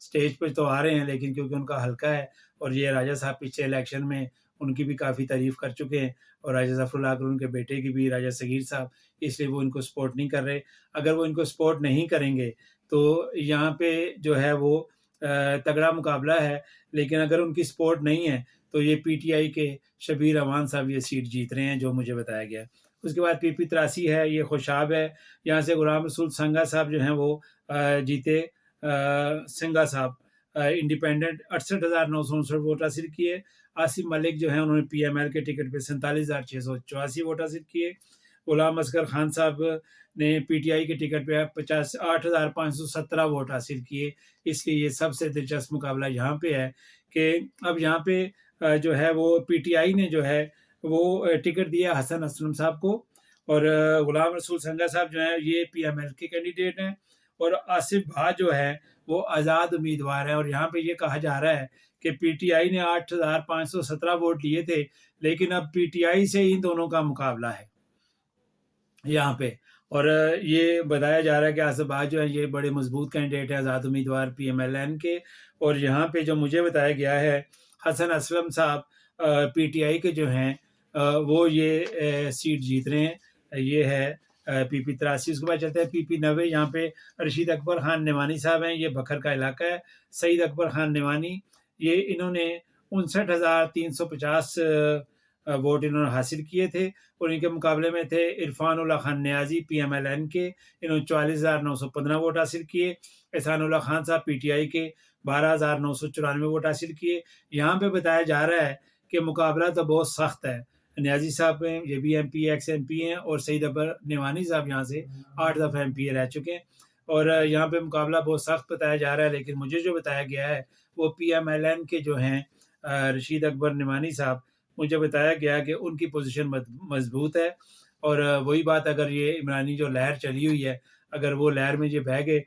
Stage پہ تو آ رہے ہیں لیکن کیونکہ ان کا حلقہ ہے، اور یہ راجہ صاحب پچھلے الیکشن میں ان کی بھی کافی تعریف کر چکے ہیں، اور راجہ ظفر اللہ ان کے بیٹے کی بھی، راجہ صغیر صاحب، اس لیے وہ ان کو سپورٹ نہیں کر رہے۔ اگر وہ ان کو سپورٹ نہیں کریں گے تو یہاں پہ جو ہے وہ تگڑا مقابلہ ہے، لیکن اگر ان کی سپورٹ نہیں ہے تو یہ پی ٹی آئی کے شبیر امان صاحب یہ سیٹ جیت رہے ہیں جو مجھے بتایا گیا ہے۔ اس کے بعد پی پی 83 ہے، یہ خوشاب ہے، یہاں سے غلام رسول سنگا صاحب جو ہیں وہ جیتے، سنگا صاحب انڈیپینڈنٹ 68,959 ووٹ حاصل کیے۔ آصف ملک جو ہیں انہوں نے پی ایم ایل کے ٹکٹ پہ 47,684 ووٹ حاصل کیے۔ غلام اصغر خان صاحب نے پی ٹی آئی کے ٹکٹ پہ 8,517 ووٹ حاصل کیے۔ اس لیے یہ سب سے دلچسپ مقابلہ یہاں پہ ہے کہ اب یہاں پہ جو ہے وہ پی ٹی آئی نے جو ہے وہ ٹکٹ دیا حسن اسلم صاحب کو، اور غلام رسول سنگا صاحب جو ہیں یہ پی ایم ایل کے کینڈیڈیٹ ہیں، اور آصف بھا جو ہے وہ آزاد امیدوار ہیں۔ اور یہاں پہ یہ کہا جا رہا ہے کہ پی ٹی آئی نے 8,517 ووٹ لیے تھے، لیکن اب پی ٹی آئی سے ان دونوں کا مقابلہ ہے یہاں پہ، اور یہ بتایا جا رہا ہے کہ آصف بھا جو ہے یہ بڑے مضبوط کینڈیڈیٹ ہیں، آزاد امیدوار پی ایم ایل این کے۔ اور یہاں پہ جو مجھے بتایا گیا ہے حسن اسلم صاحب پی ٹی آئی کے جو ہیں وہ یہ سیٹ جیت رہے ہیں، یہ ہے پی پی 83۔ اس کے بعد چلتے ہیں پی پی 90، یہاں پہ رشید اکبر خان نعمانی صاحب ہیں، یہ بکھر کا علاقہ ہے۔ سعید اکبر خان نعمانی یہ انہوں نے 59,350 ووٹ انہوں نے حاصل کیے تھے، اور ان کے مقابلے میں تھے عرفان اللہ خان نیازی پی ایم ایل این کے، انہوں نے 44,915 ووٹ حاصل کیے۔ احسان اللہ خان صاحب پی ٹی آئی کے 12,994 ووٹ حاصل کیے۔ یہاں پہ بتایا جا رہا ہے کہ مقابلہ تو بہت سخت ہے، نیازی صاحب ہیں یہ بھی M P ex M P ہیں، اور سعید اکبر نعمانی صاحب یہاں سے 8 دفعہ ایم پی اے رہ چکے ہیں، اور یہاں پہ مقابلہ بہت سخت بتایا جا رہا ہے۔ لیکن مجھے جو بتایا گیا ہے وہ پی ایم ایل این کے جو ہیں رشید اکبر نعمانی صاحب، مجھے بتایا گیا کہ ان کی پوزیشن مضبوط ہے، اور وہی بات اگر یہ عمرانی جو لہر چلی ہوئی ہے اگر وہ لہر میں یہ بہہ گئے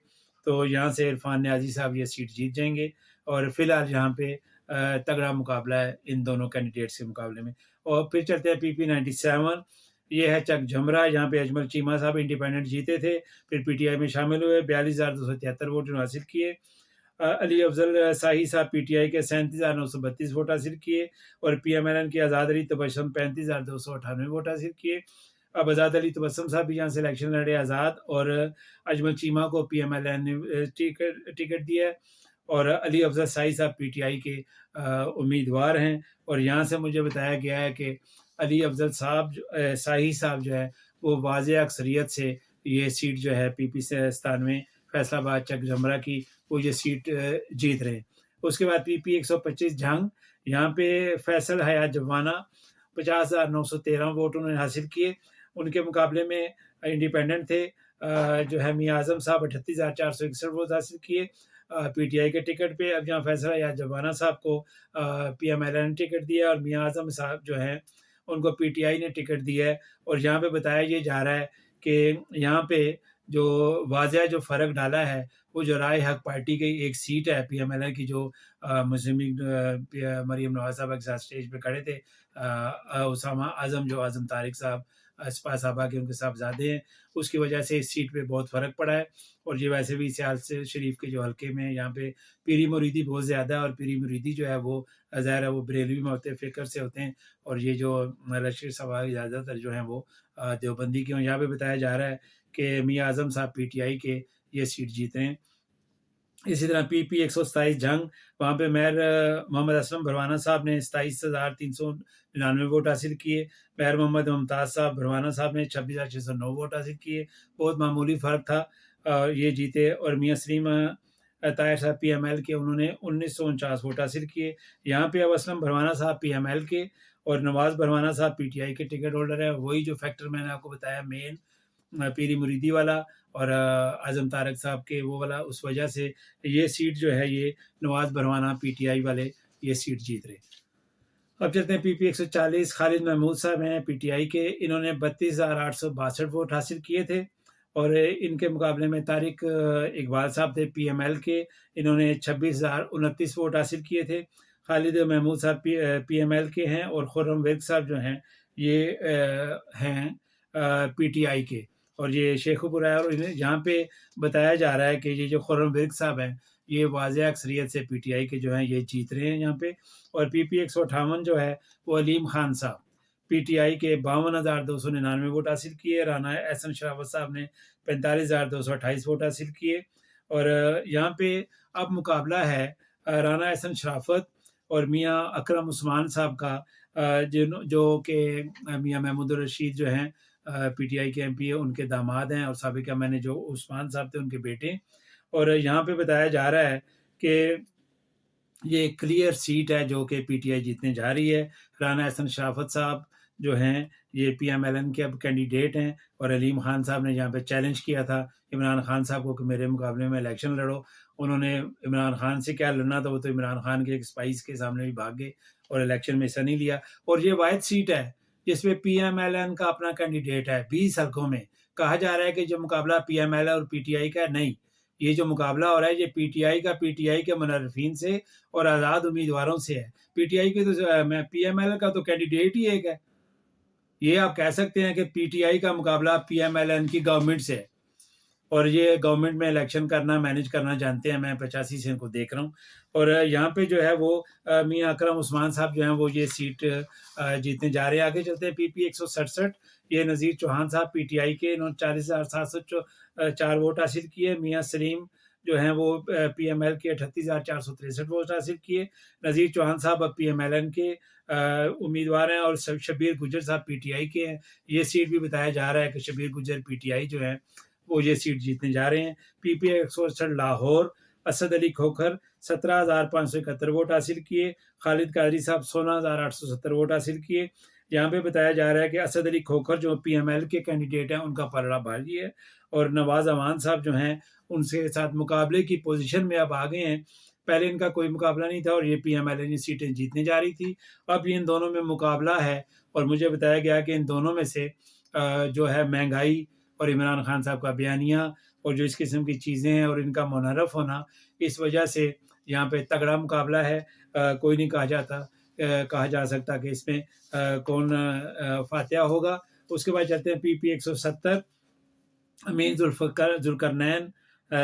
تو یہاں سے عرفان نیازی صاحب یہ سیٹ جیت جائیں گے، اور فی الحال یہاں پہ تگڑا مقابلہ ہے ان دونوں کینڈیڈیٹس کے مقابلے میں۔ اور پھر چلتے ہیں پی پی 97، یہ ہے چک جھمرا، یہاں پہ اجمل چیمہ صاحب انڈیپینڈنٹ جیتے تھے، پھر پی ٹی آئی میں شامل ہوئے، 42,273 ووٹ حاصل کیے۔ علی افضل ساہی صاحب پی ٹی آئی کے 37,932 ووٹ حاصل کیے، اور پی ایم ایل این کے آزاد علی تبسم 35,298 ووٹ حاصل کیے۔ اب آزاد علی تبسم صاحب بھی یہاں سے الیکشن لڑے آزاد، اور اجمل چیمہ کو پی ایم ایل این نے ٹکٹ دیا ہے، اور علی افضل ساہی صاحب پی ٹی آئی کے امیدوار ہیں۔ اور یہاں سے مجھے بتایا گیا ہے کہ علی افضل صاحب ساہی صاحب جو ہے وہ واضح اکثریت سے یہ سیٹ جو ہے پی پی 97 فیصل آباد چک جھمرا کی وہ یہ سیٹ جیت رہے ہیں۔ اس کے بعد پی پی 125 جھنگ، یہاں پہ فیصل حیات جوانہ 50,913 ووٹ انہوں نے حاصل کیے، ان کے مقابلے میں انڈیپینڈنٹ تھے جو ہے میاں اعظم صاحب 38,461 ووٹ حاصل کیے پی ٹی آئی کے ٹکٹ پہ۔ اب یہاں فیصل حیات جوانہ صاحب کو پی ایم ایل این نے ٹکٹ دیا، اور میاں اعظم صاحب جو ہیں ان کو پی ٹی آئی نے ٹکٹ دیا ہے۔ اور یہاں پہ بتایا یہ جا رہا ہے کہ یہاں پہ جو واضح جو فرق ڈالا ہے وہ جو رائے حق پارٹی کی ایک سیٹ ہے پی ایم ایل این کی، جو مسلم مریم نواز صاحب کے ساتھ اسٹیج پہ کھڑے تھے، اسامہ اعظم جو اعظم طارق صاحب سپاہ صحابہ کے ان کے صاحبزادے ہیں، اس کی وجہ سے اس سیٹ پہ بہت فرق پڑا ہے۔ اور یہ ویسے بھی سیال شریف کے جو حلقے میں یہاں پہ پیری مریدی بہت زیادہ ہے، اور پیری مریدی جو ہے وہ ظاہر ہے وہ بریلوی میں ہوتے ہیں، فکر سے ہوتے ہیں، اور یہ جو لشکر صبا زیادہ تر جو ہیں وہ دیوبندی کے ہیں۔ یہاں پہ بتایا جا رہا ہے کہ میاں اعظم صاحب پی ٹی آئی کے یہ سیٹ جیتے ہیں۔ اسی طرح پی پی 127 جنگ، وہاں پہ میر محمد اسلم بھروانہ صاحب نے 27,399 ووٹ حاصل کیے، میر محمد ممتاز صاحب بھروانہ صاحب نے 26,609 ووٹ حاصل کیے، بہت معمولی فرق تھا، یہ جیتے۔ اور میاں سلیم طاہر صاحب پی ایم ایل کے، انہوں نے 1,949 ووٹ حاصل کیے۔ یہاں پہ اب اسلم بھروانہ صاحب پی ایم ایل کے اور نواز بھروانہ صاحب پی ٹی آئی کے ٹکٹ ہولڈر ہیں۔ وہی جو فیکٹر میں نے آپ کو بتایا مین پیری مریدی والا اور اعظم طارق صاحب کے وہ والا، اس وجہ سے یہ سیٹ جو ہے یہ نواز بھروانہ پی ٹی آئی والے یہ سیٹ جیت رہے۔ اب چلتے ہیں پی پی 140، خالد محمود صاحب ہیں پی ٹی آئی کے، انہوں نے 32,862 ووٹ حاصل کیے تھے، اور ان کے مقابلے میں طارق اقبال صاحب تھے پی ایم ایل کے، انہوں نے 26,029 ووٹ حاصل کیے تھے۔ خالد محمود صاحب پی ایم ایل کے ہیں، اور خرم ورک صاحب جو ہیں یہ ہیں پی ٹی آئی کے، اور یہ شیخو پور ہے۔ اور یہاں پہ بتایا جا رہا ہے کہ یہ جو خرم ورک صاحب ہیں یہ واضح اکثریت سے پی ٹی آئی کے جو ہیں یہ جیت رہے ہیں یہاں پہ. اور پی پی 158 جو ہے وہ علیم خان صاحب پی ٹی آئی کے 52,299 ووٹ حاصل کیے. رانا احسن شرافت صاحب نے 45,228 ووٹ حاصل کیے. اور یہاں پہ اب مقابلہ ہے رانا احسن شرافت اور میاں اکرم عثمان صاحب کا، جو کہ میاں محمود الرشید جو ہیں پی ٹی آئی کے ایم پی ہے، ان کے داماد ہیں، اور سابقہ میں نے جو عثمان صاحب تھے ان کے بیٹے. اور یہاں پہ بتایا جا رہا ہے کہ یہ ایک کلیئر سیٹ ہے جو کہ پی ٹی آئی جیتنے جا رہی ہے. رانا احسن شرافت صاحب جو ہیں یہ پی ایم ایل این کے اب کینڈیڈیٹ ہیں، اور علیم خان صاحب نے یہاں پہ چیلنج کیا تھا عمران خان صاحب کو کہ میرے مقابلے میں الیکشن لڑو. انہوں نے عمران خان سے کیا لڑنا تھا، وہ تو عمران خان کے ایک اسپائس کے سامنے بھی بھاگ گئے اور الیکشن میں حصہ نہیں لیا. اور یہ واحد سیٹ ہے جس پہ پی ایم ایل این کا اپنا کینڈیڈیٹ ہے. 20 حلقوں میں کہا جا رہا ہے کہ جو مقابلہ پی ایم ایل این اور پی ٹی آئی کا ہے، نہیں، یہ جو مقابلہ ہو رہا ہے یہ پی ٹی آئی کے منرفین سے اور آزاد امیدواروں سے ہے. پی ٹی آئی کے تو پی ایم ایل کا تو کینڈیڈیٹ ہی ایک ہے. یہ آپ کہہ سکتے ہیں کہ پی ٹی آئی کا مقابلہ پی ایم ایل این کی گورنمنٹ سے ہے، اور یہ گورنمنٹ میں الیکشن کرنا مینیج کرنا جانتے ہیں. میں 85 سے ان کو دیکھ رہا ہوں. اور یہاں پہ جو ہے وہ میاں اکرم عثمان صاحب جو ہیں وہ یہ سیٹ جیتنے جا رہے ہیں. آگے چلتے ہیں پی پی 167. یہ نذیر چوہان صاحب پی ٹی آئی کے، انہوں نے 40,704 ووٹ حاصل کیے. میاں سلیم جو ہیں وہ پی ایم ایل کے 38,463 ووٹ حاصل کیے. نذیر چوہان صاحب اب پی ایم ایل این کے امیدوار ہیں، اور شبیر گجر صاحب پی ٹی آئی کے ہیں. یہ سیٹ بھی بتایا جا رہا ہے کہ شبیر گجر پی ٹی آئی جو ہیں وہ یہ سیٹ جیتنے جا رہے ہیں. پی پی 168 لاہور، اسد علی کھوکھر 17,571 ووٹ حاصل کیے. خالد قادری صاحب 16,870 ووٹ حاصل کیے. یہاں پہ بتایا جا رہا ہے کہ اسد علی کھوکھر جو پی ایم ایل کے کینڈیڈیٹ ہیں ان کا پلڑا بھاری ہے، اور نواز امان صاحب جو ہیں ان سے ساتھ مقابلے کی پوزیشن میں اب آگے ہیں. پہلے ان کا کوئی مقابلہ نہیں تھا اور یہ پی ایم ایل این سیٹیں جیتنے جا رہی تھی. اب ان دونوں میں مقابلہ ہے، اور مجھے بتایا گیا کہ ان دونوں میں سے جو ہے مہنگائی اور عمران خان صاحب کا بیانیہ اور جو اس قسم کی چیزیں ہیں اور ان کا منحرف ہونا، اس وجہ سے یہاں پہ تگڑا مقابلہ ہے. کوئی نہیں کہا جا سکتا کہ اس میں کون فاتحہ ہوگا. اس کے بعد چلتے ہیں پی پی 170. امین ذوالقرنین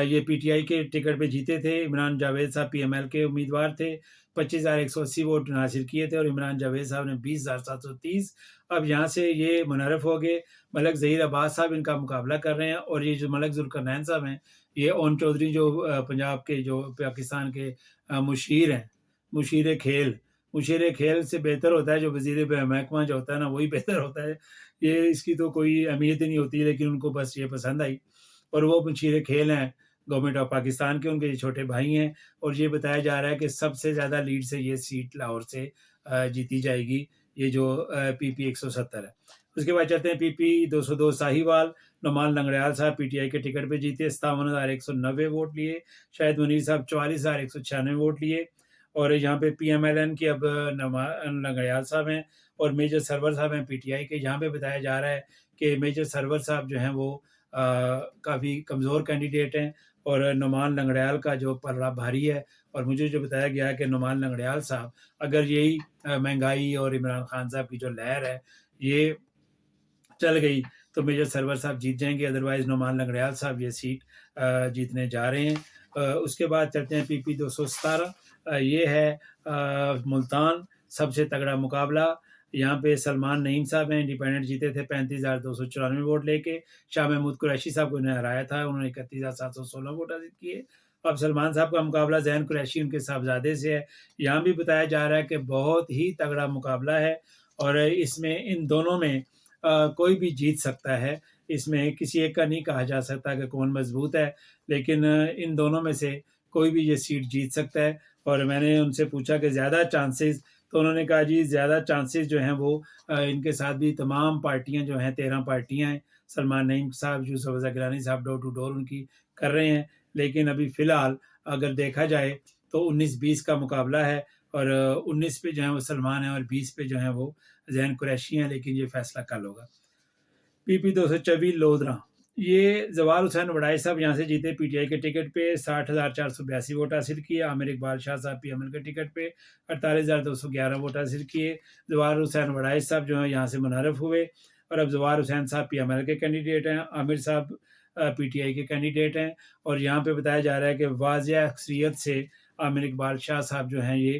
یہ پی ٹی آئی کے ٹکٹ پہ جیتے تھے. عمران جاوید صاحب پی ایم ایل کے امیدوار تھے. 25,180 ووٹ حاصل کیے تھے، اور عمران جاوید صاحب نے 20,730. اب یہاں سے یہ منحرف ہو گئے. ملک ظہیر عباس صاحب ان کا مقابلہ کر رہے ہیں، اور یہ جو ملک ذوالقرنین صاحب ہیں یہ اون چودھری جو پنجاب کے جو پاکستان کے مشیر ہیں، مشیر کھیل سے بہتر ہوتا ہے جو وزیر محکمہ جو ہوتا ہے نا، وہی بہتر ہوتا ہے. یہ اس کی تو کوئی اہمیت ہی نہیں ہوتی، لیکن ان کو بس یہ پسند آئی. اور وہ مشیر کھیل ہیں گورنمنٹ آف پاکستان کے، ان کے یہ چھوٹے بھائی ہیں. اور یہ بتایا جا رہا ہے کہ سب سے زیادہ لیڈ سے یہ سیٹ لاہور سے جیتی جائے گی، یہ جو پی پی 170 ہے. اس کے بعد چلتے ہیں پی پی 202 ساہیوال. نعمان لنگڑیال صاحب پی ٹی آئی کے ٹکٹ پہ جیتے، 57,190 ووٹ لیے. شاہد منیر صاحب 44,196 ووٹ لیے. اور یہاں پہ پی ایم ایل این کے اب نعمان لنگڑیال صاحب ہیں، اور میجر سرور صاحب ہیں پی ٹی آئی کے. یہاں پہ بتایا جا رہا ہے کہ میجر سرور صاحب جو ہیں وہ کافی کمزور کینڈیڈیٹ ہیں، اور نعمان لنگڑیال کا جو پلڑا بھاری ہے. اور مجھے جو بتایا گیا ہے کہ نعمان لنگڑیال صاحب اگر یہی مہنگائی اور عمران خان صاحب کی جو لہر ہے یہ چل گئی تو میجر سرور صاحب جیت جائیں گے. ادروائز نعمان لنگڑیال صاحب یہ سیٹ جیتنے جا رہے ہیں. اس کے بعد چلتے ہیں پی پی 217. یہ ہے ملتان، سب سے تگڑا مقابلہ. یہاں پہ سلمان نعیم صاحب ہیں، انڈیپینڈنٹ جیتے تھے 35,294 ووٹ لے کے. شاہ محمود قریشی صاحب کو انہیں ہرایا تھا، انہوں نے 31,716 ووٹ حاصل کیے. اب سلمان صاحب کا مقابلہ زین قریشی ان کے صاحبزادے سے ہے. یہاں بھی بتایا جا رہا ہے کہ بہت ہی تگڑا مقابلہ ہے، اور اس میں ان دونوں میں کوئی بھی جیت سکتا ہے. اس میں کسی ایک کا نہیں کہا جا سکتا کہ کون مضبوط ہے، لیکن ان دونوں میں سے کوئی بھی یہ سیٹ جیت سکتا ہے. اور میں نے ان سے پوچھا کہ زیادہ چانسز، تو انہوں نے کہا جی زیادہ چانسز جو ہیں وہ ان کے ساتھ بھی تمام پارٹیاں جو ہیں 13 پارٹیاں ہیں. سلمان نعیم صاحب، یوسف رضا گیلانی صاحب ڈور ٹو ڈور ان کی کر رہے ہیں. لیکن ابھی فی الحال اگر دیکھا جائے تو 19-20 کا مقابلہ ہے، اور 19 پہ جو ہیں وہ سلمان ہیں، اور 20 پہ جو ہیں وہ زین قریشی ہیں. لیکن یہ فیصلہ کل ہوگا. پی پی 224 لودھراں. یہ زوال حسین وڈائی صاحب یہاں سے جیتے پی ٹی آئی کے ٹکٹ پہ. 60,482 ووٹ حاصل کیے. عامر اقبال شاہ صاحب پی ایم ایل کے ٹکٹ پہ 48,211 ووٹ حاصل کیے. زوال حسین وڈائی صاحب جو ہیں یہاں سے منحرف ہوئے، اور اب زوال حسین صاحب پی ایم ایل کے کینڈیڈیٹ ہیں. عامر صاحب پی ٹی آئی کے کینڈیڈیٹ ہیں، اور یہاں پہ بتایا جا رہا ہے کہ واضح اکثریت سے عامر اقبال شاہ صاحب جو ہیں یہ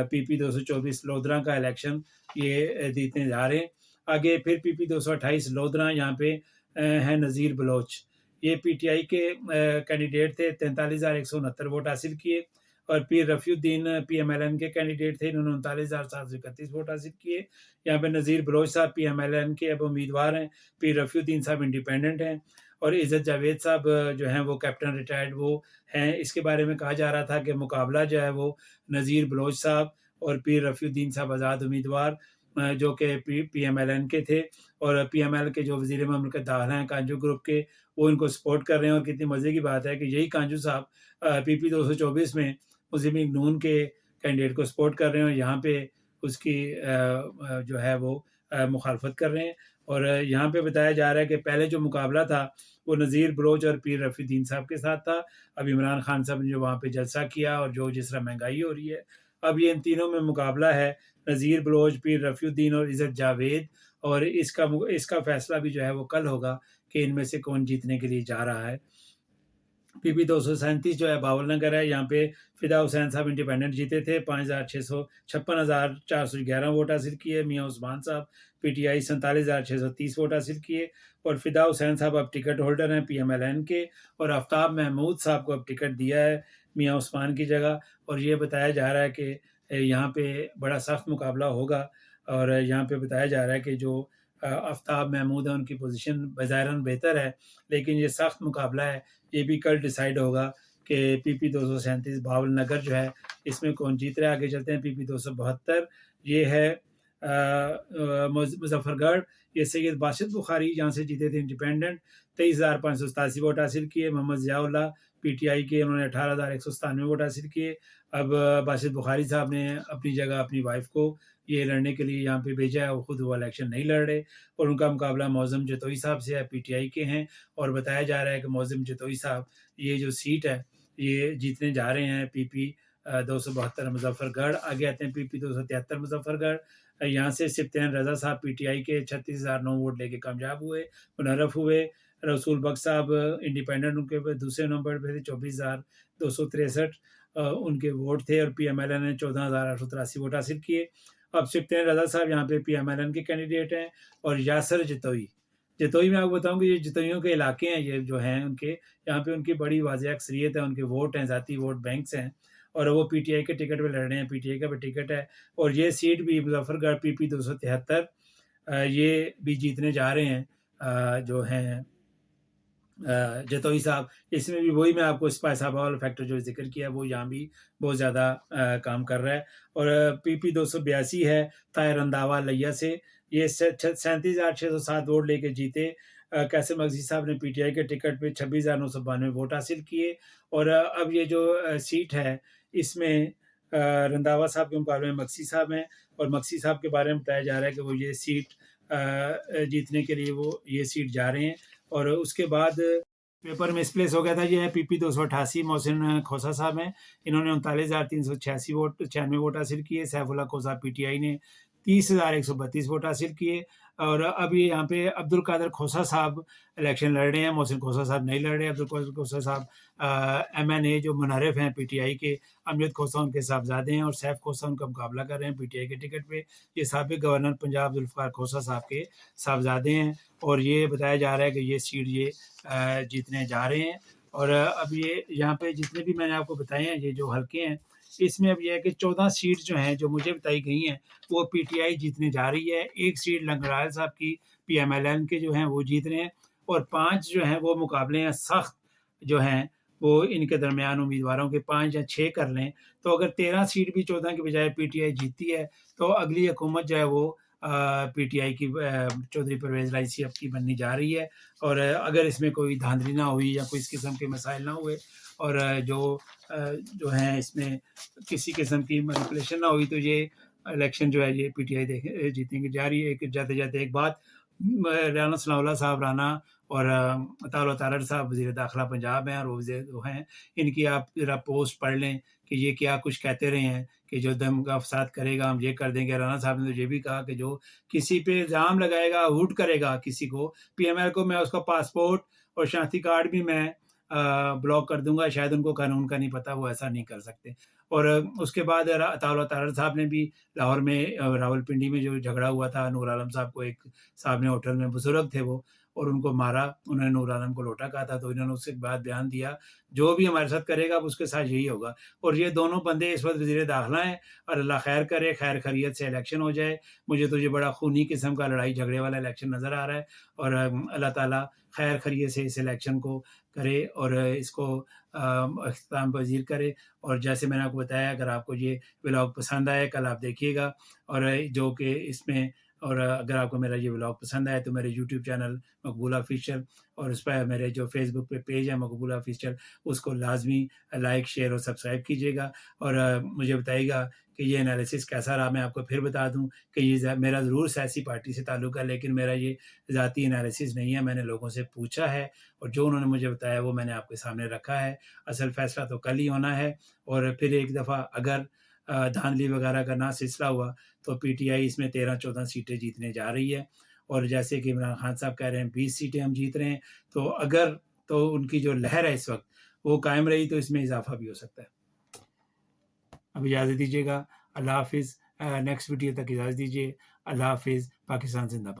پی پی 224 لودھراں کا الیکشن یہ جیتنے جا رہے ہیں۔ آگے پھر پی پی 228 لودھراں، یہاں پہ ہیں نذیر بلوچ، یہ پی ٹی آئی کے کینڈیڈیٹ تھے، 43,169 ووٹ حاصل کیے، اور پیر رفیع الدین پی ایم ایل این کے کینڈیڈیٹ تھے، انہوں نے 39,731 ووٹ حاصل کیے۔ یہاں پہ نذیر بلوچ صاحب پی ایم ایل این کے اب امیدوار ہیں، پیر رفیع الدین صاحب انڈیپینڈنٹ ہیں، اور عزت جاوید صاحب جو ہیں وہ کیپٹن ریٹائرڈ وہ ہیں۔ اس کے بارے میں کہا جا رہا تھا کہ مقابلہ جو ہے وہ نذیر بلوچ صاحب اور پیر رفیع الدین صاحب آزاد امیدوار جو کہ پی ایم ایل این کے تھے، اور پی ایم ایل کے جو وزیر مملکت داخلہ ہیں کانجو گروپ کے، وہ ان کو سپورٹ کر رہے ہیں۔ اور کتنی مزے کی بات ہے کہ یہی کانجو صاحب پی پی 224 میں مسلم لیگ نون کے کینڈیڈیٹ کو سپورٹ کر رہے ہیں، اور یہاں پہ اس کی جو ہے وہ مخالفت کر رہے ہیں۔ اور یہاں پہ بتایا جا رہا ہے کہ پہلے جو مقابلہ تھا وہ نذیر بلوچ اور پیر رفیع الدین صاحب کے ساتھ تھا۔ اب عمران خان صاحب نے جو وہاں پہ جلسہ کیا، اور جو جس طرح مہنگائی ہو رہی ہے، اب یہ ان تینوں میں مقابلہ ہے، نذیر بلوچ، پیر رفیع الدین اور عزت جاوید، اور اس کا فیصلہ بھی جو ہے وہ کل ہوگا کہ ان میں سے کون جیتنے کے لیے جا رہا ہے۔ پی پی 237 جو ہے باول نگر ہے، یہاں پہ فدا حسین صاحب انڈیپینڈنٹ جیتے تھے، 56,411 ووٹ حاصل کیے۔ میاں عثمان صاحب پی ٹی آئی 47,630 ووٹ حاصل کیے، اور فدا حسین صاحب اب ٹکٹ ہولڈر ہیں پی ایم ایل این کے، اور آفتاب محمود صاحب کو اب ٹکٹ دیا ہے میاں عثمان کی جگہ۔ اور یہ بتایا جا رہا ہے کہ یہاں پہ بڑا سخت مقابلہ ہوگا، اور یہاں پہ بتایا جا رہا ہے کہ جو آفتاب محمود ہیں ان کی پوزیشن بظاہراً بہتر ہے، لیکن یہ سخت مقابلہ ہے، یہ بھی کل ڈیسائیڈ ہوگا کہ پی پی 237 باول نگر جو ہے اس میں کون جیت رہا ہے۔ آگے چلتے ہیں، پی پی 272 یہ ہے مظفر گڑھ، یہ سید باسط بخاری یہاں سے جیتے تھے انڈیپینڈنٹ، 23,587 ووٹ حاصل کیے۔ محمد ضیاء اللہ پی ٹی آئی کے، انہوں نے 18,197 ووٹ حاصل کیے۔ اب باسط بخاری صاحب نے اپنی جگہ اپنی وائف کو یہ لڑنے کے لیے یہاں پہ بھیجا ہے، وہ خود وہ الیکشن نہیں لڑ رہے، اور ان کا مقابلہ معظم جتوئی صاحب سے ہے، پی ٹی آئی کے ہیں، اور بتایا جا رہا ہے کہ معظم جتوئی صاحب یہ جو سیٹ ہے یہ جیتنے جا رہے ہیں، پی پی 272 مظفر گڑھ۔ آگے آتے ہیں پی پی 273 مظفر گڑھ، یہاں سے سبطین رضا صاحب پی ٹی آئی کے 36,009 ووٹ لے کے کامیاب ہوئے، منرف ہوئے۔ رسول بخش صاحب انڈیپینڈنٹ ان کے دوسرے نمبر پہ تھے، 24,263 ان کے ووٹ تھے، اور پی ایم ایل این نے 14,883 ووٹ حاصل کیے۔ اب سبطین رضا صاحب یہاں پہ پی ایم ایل این کے کینڈیڈیٹ ہیں، اور یاسر جتوئی میں آپ کو بتاؤں کہ یہ جتوئیوں کے علاقے ہیں، یہ جو ہیں ان کے یہاں پہ ان کی بڑی واضح اکثریت ہے، ان کے ووٹ ہیں، ذاتی ووٹ بینکس ہیں، اور وہ پی ٹی آئی کے ٹکٹ پہ لڑ رہے ہیں، پی ٹی آئی کا بھی ٹکٹ ہے۔ اور یہ سیٹ بھی مظفر گڑھ پی پی 273 یہ بھی جیتنے جا رہے ہیں جو ہیں جتوئی صاحب۔ اس میں بھی وہی میں آپ کو اسپائس والا فیکٹر جو ذکر کیا وہ یہاں بھی بہت زیادہ کام کر رہا ہے۔ اور پی پی 282 ہے طاہر رنداوا لیا سے، یہ 37,607 ووٹ لے کے جیتے۔ قاسم مغزی صاحب نے پی ٹی آئی کے ٹکٹ پہ 26,992 ووٹ حاصل کیے۔ اور اب یہ جو سیٹ ہے اس میں رنداوا صاحب کے مقابلے میں مکسی صاحب ہیں، اور مکسی صاحب کے بارے میں بتایا جا رہا ہے کہ وہ یہ سیٹ جیتنے کے لیے وہ یہ سیٹ جا رہے ہیں۔ اور اس کے بعد پیپر میں مس پلیس ہو گیا تھا، یہ ہے پی پی 288 محسن کھوسا صاحب ہیں، انہوں نے 39,386 ووٹ 96 ووٹ حاصل کیے۔ سیف اللہ کھوسا پی ٹی آئی نے 30,132 ووٹ حاصل کیے۔ اور اب یہ یہاں پہ عبد القادر کھوسا صاحب الیکشن لڑ رہے ہیں، محسن کھوسا صاحب نہیں لڑ رہے۔ عبد القادر کھوسا صاحب ایم این اے جو منحرف ہیں پی ٹی آئی کے، امجد کھوسا ان کے صاحبزادے ہیں، اور سیف کھوسا ان کا مقابلہ کر رہے ہیں پی ٹی آئی کے ٹکٹ پہ۔ یہ سابق گورنر پنجاب ذوالفقار کھوسا صاحب کے صاحبزادے ہیں، اور یہ بتایا جا رہا ہے کہ یہ سیٹ یہ جیتنے جا رہے ہیں۔ اور اب یہ یہاں پہ جتنے بھی میں نے آپ کو بتائے ہیں یہ جو حلقے ہیں، اس میں اب یہ ہے کہ 14 سیٹ جو ہیں جو مجھے بتائی گئی ہیں وہ پی ٹی آئی جیتنے جا رہی ہے۔ ایک سیٹ لنگرائل صاحب کی پی ایم ایل این کے جو ہیں وہ جیت رہے ہیں، اور 5 جو ہیں وہ مقابلے ہیں سخت جو ہیں وہ ان کے درمیان امیدواروں کے 5 یا 6 کر لیں تو اگر 13 سیٹ بھی 14 کے بجائے پی ٹی آئی جیتتی ہے تو اگلی حکومت جو ہے وہ پی ٹی آئی کی چودھری پرویز رائسی اب کی بننی جا رہی ہے۔ اور اگر اس میں کوئی دھاندلی نہ ہوئی یا کوئی اس قسم کے مسائل نہ ہوئے اور جو ہیں اس میں کسی قسم کی مینیپولیشن نہ ہوئی تو یہ الیکشن جو ہے یہ پی ٹی آئی جیتنے کی جا رہی ہے۔ ایک جاتے جاتے ایک بات، رانا ثناء اللہ صاحب رانا اور عطا اللہ تارڑ صاحب وزیر داخلہ پنجاب ہیں اور وہ ہیں، ان کی آپ ذرا پوسٹ پڑھ لیں کہ یہ کیا کچھ کہتے رہے ہیں کہ جو دم کا فساد کرے گا ہم یہ کر دیں گے۔ رانا صاحب نے تو یہ بھی کہا کہ جو کسی پہ الزام لگائے گا، ہوٹ کرے گا کسی کو، پی ایم ایل کو، میں اس کا پاسپورٹ اور شناختی کارڈ بھی میں بلاک کر دوں گا. شاید ان کو قانون کا نہیں پتہ، وہ ایسا نہیں کر سکتے. اور اس کے بعد عطاء اللہ طاہر صاحب نے بھی لاہور میں راولپنڈی میں جو جھگڑا ہوا تھا، نور عالم صاحب کو ایک صاحب نے ہوٹل میں، بزرگ تھے وہ، اور ان کو مارا. انہوں نے نور عالم کو لوٹا کہا تھا، تو انہوں نے اس کے بعد بیان دیا جو بھی ہمارے ساتھ کرے گا اس کے ساتھ یہی ہوگا. اور یہ دونوں بندے اس وقت وزیر داخلہ ہیں، اور اللہ خیر کرے، خیر خیریت سے الیکشن ہو جائے. مجھے تو یہ بڑا خونی قسم کا لڑائی جھگڑے والا الیکشن نظر آ رہا ہے، اور اللہ تعالیٰ خیر خیریت سے اس الیکشن کو کرے اور اس کو اختتام پذیر کرے. اور جیسے میں نے آپ کو بتایا، اگر آپ کو یہ ولاگ پسند آئے، کل آپ دیکھیے گا. اور جو کہ اس میں، اور اگر آپ کو میرا یہ ولاگ پسند آئے تو میرے یوٹیوب چینل مقبول آفیشیل، اور اس پہ میرے جو فیس بک پہ پیج ہے مقبول آفیشیل، اس کو لازمی لائک، شیئر اور سبسکرائب کیجیے گا. اور مجھے بتائیے گا کہ یہ انالیسس کیسا رہا. میں آپ کو پھر بتا دوں کہ یہ میرا ضرور سیاسی پارٹی سے تعلق ہے، لیکن میرا یہ ذاتی انالیسس نہیں ہے. میں نے لوگوں سے پوچھا ہے، اور جو انہوں نے مجھے بتایا وہ میں نے آپ کے سامنے رکھا ہے. اصل فیصلہ تو کل ہی ہونا ہے. اور پھر ایک دفعہ اگر دھاندلی وغیرہ کا نہ سلسلہ ہوا تو پی ٹی آئی اس میں 13-14 سیٹیں جیتنے جا رہی ہے. اور جیسے کہ عمران خان صاحب کہہ رہے ہیں 20 سیٹیں ہم جیت رہے ہیں، تو اگر تو ان کی جو لہر ہے اس وقت وہ قائم رہی تو اس میں اضافہ بھی ہو سکتا ہے. اب اجازت دیجیے گا. اللہ حافظ. نیکسٹ ویڈیو تک اجازت دیجیے. اللہ حافظ. پاکستان زندہ باد.